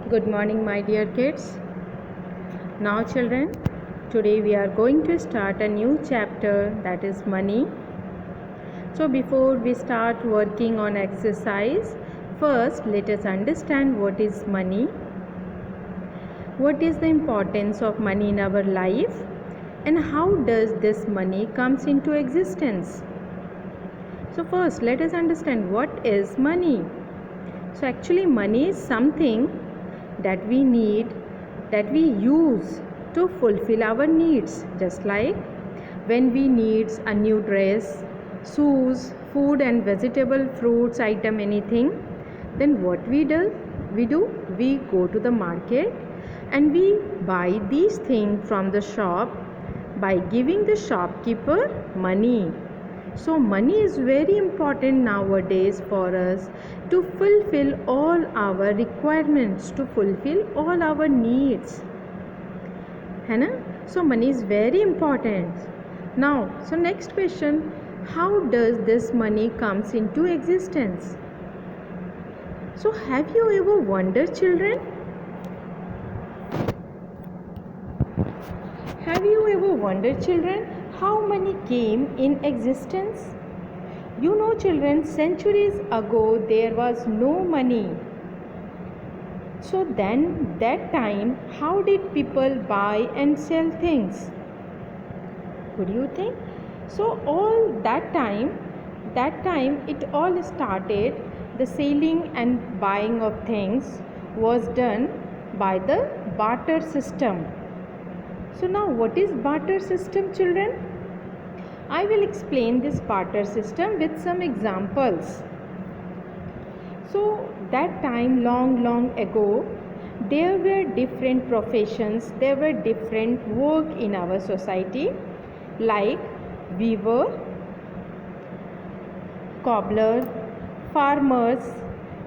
Good morning, my dear kids. Now, children, today we are going to start a new chapter, that is money. So, before we start working on exercise, first let us understand what is money, what is the importance of money in our life, and how does this money comes into existence. So, first let us understand what is money. So, actually, money is something that we need, that we use to fulfill our needs, just like when we need a new dress, shoes, food and vegetable, fruits item, anything, then what we do, we go to the market and we buy these things from the shop by giving the shopkeeper money. So money is very important nowadays for us to fulfill all our requirements, to fulfill all our needs. है ना? So money is very important. Now, so next question, how does this money comes into existence? So have you ever wondered, children? Have you ever wondered, children, how money came in existence? You know, children, centuries ago there was no money. So then, that time, how did people buy and sell things? What do you think? So all that time it all started. The selling and buying of things was done by the barter system. So now, what is barter system, children? I will explain this barter system with some examples. So that time, long ago, there were different professions, there were different work in our society, like weaver, cobbler, farmers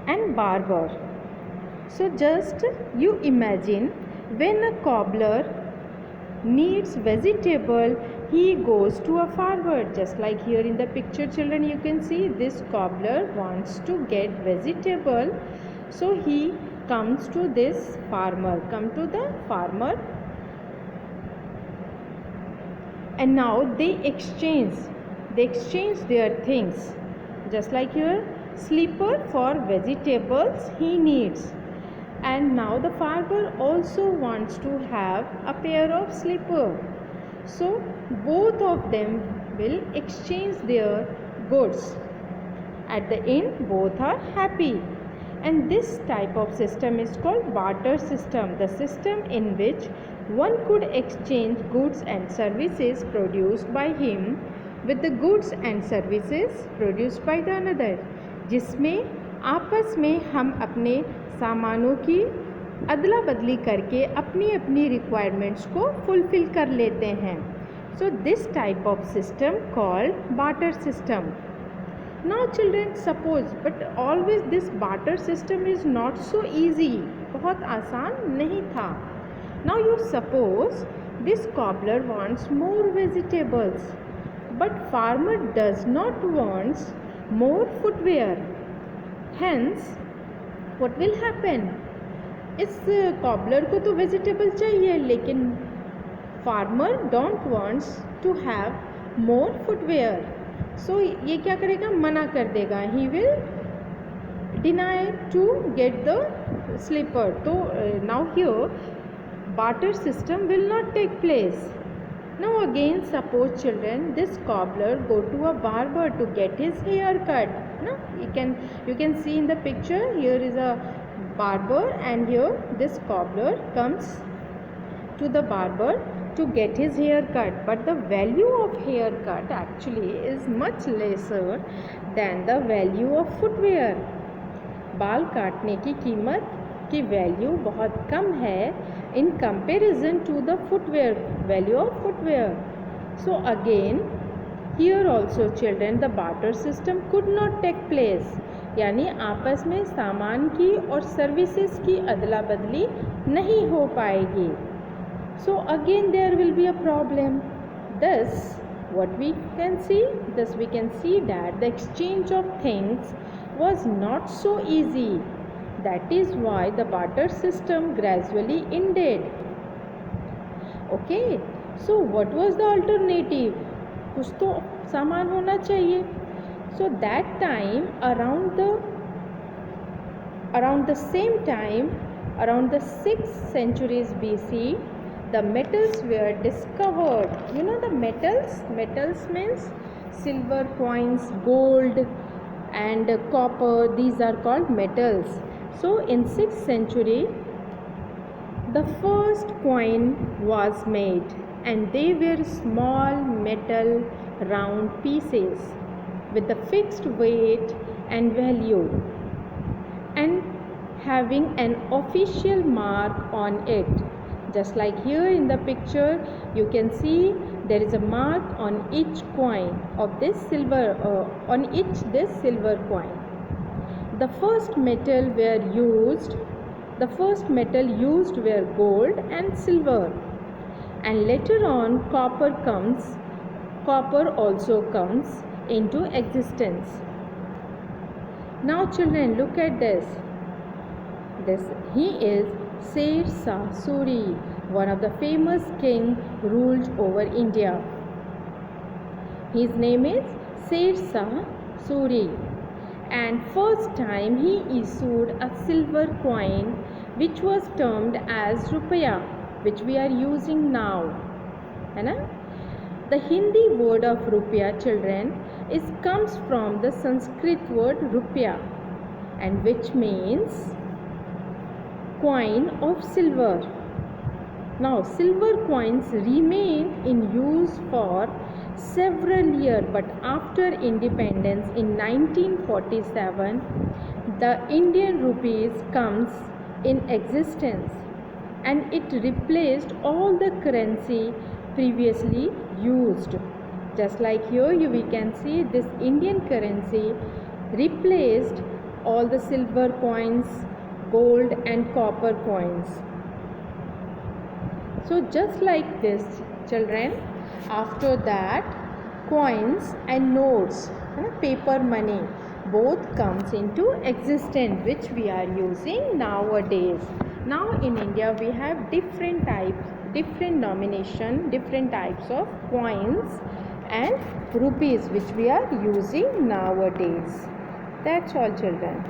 and barber. So just you imagine, when a cobbler needs vegetable, he goes to a farmer. Just like here in the picture, children, you can see this cobbler wants to get vegetable, so he comes to this farmer, and now they exchange their things. Just like here, slipper for vegetables he needs, and now the farmer also wants to have a pair of slipper. So both of them will exchange their goods. At the end, both are happy. And this type of system is called barter system, the system in which one could exchange goods and services produced by him with the goods and services produced by the another, जिसमें आपस में हम अपने सामानों की अदला बदली करके अपनी अपनी रिक्वायरमेंट्स को फुलफिल कर लेते हैं. So this type of system called barter system. Now children, suppose, but always this barter system is not so easy, बहुत आसान नहीं था. Now you suppose this cobbler wants more vegetables, but farmer does not wants more footwear. Hence what will happen? इस cobbler को तो vegetable चाहिए, लेकिन farmer don't wants to have more footwear. So ये क्या करेगा? मना कर देगा. He will deny to get the slipper. तो now here barter system will not take place. Now again, suppose, children, this cobbler go to a barber to get his hair cut. No, you can see in the picture, here is a barber, and here this cobbler comes to the barber to get his hair cut. But the value of haircut actually is much lesser than the value of footwear. बाल काटने की कीमत की value बहुत कम है in comparison to the value of footwear. So again, here also, children, the barter system could not take place. यानी आपस में सामान की और सर्विसेज की अदला बदली नहीं हो पाएगी. So again there will be a problem. Thus what we can see? Thus we can see that the exchange of things was not so easy. That is why the barter system gradually ended. Okay, so what was the alternative? कुछ तो सामान होना चाहिए. So that time around the same time, around the 6th centuries BC, the metals were discovered. You know the metals? Metals means silver coins, gold and copper. These are called metals. So in 6th century, the first coin was made, and they were small metal round pieces with a fixed weight and value, and having an official mark on it. Just like here in the picture, you can see there is a mark on each coin of this silver, this silver coin. The first metal used were gold and silver, and later on copper also comes into existence. Now children, look at this. He is Sher Shah Suri, one of the famous king ruled over India. His name is Sher Shah Suri, and first time he issued a silver coin which was termed as rupiah, which we are using now. है ना? The Hindi word of rupiah, children, comes from the Sanskrit word rupya, and which means coin of silver. Now silver coins remain in use for several years, but after independence in 1947, the Indian rupees comes in existence, and it replaced all the currency previously used. Just like here we can see this Indian currency replaced all the silver coins, gold and copper coins. So just like this, children, after that coins and notes, paper money, both comes into existence, which we are using nowadays. Now in India we have different types, different denomination, different types of coins and rupees which we are using nowadays. That's all, children.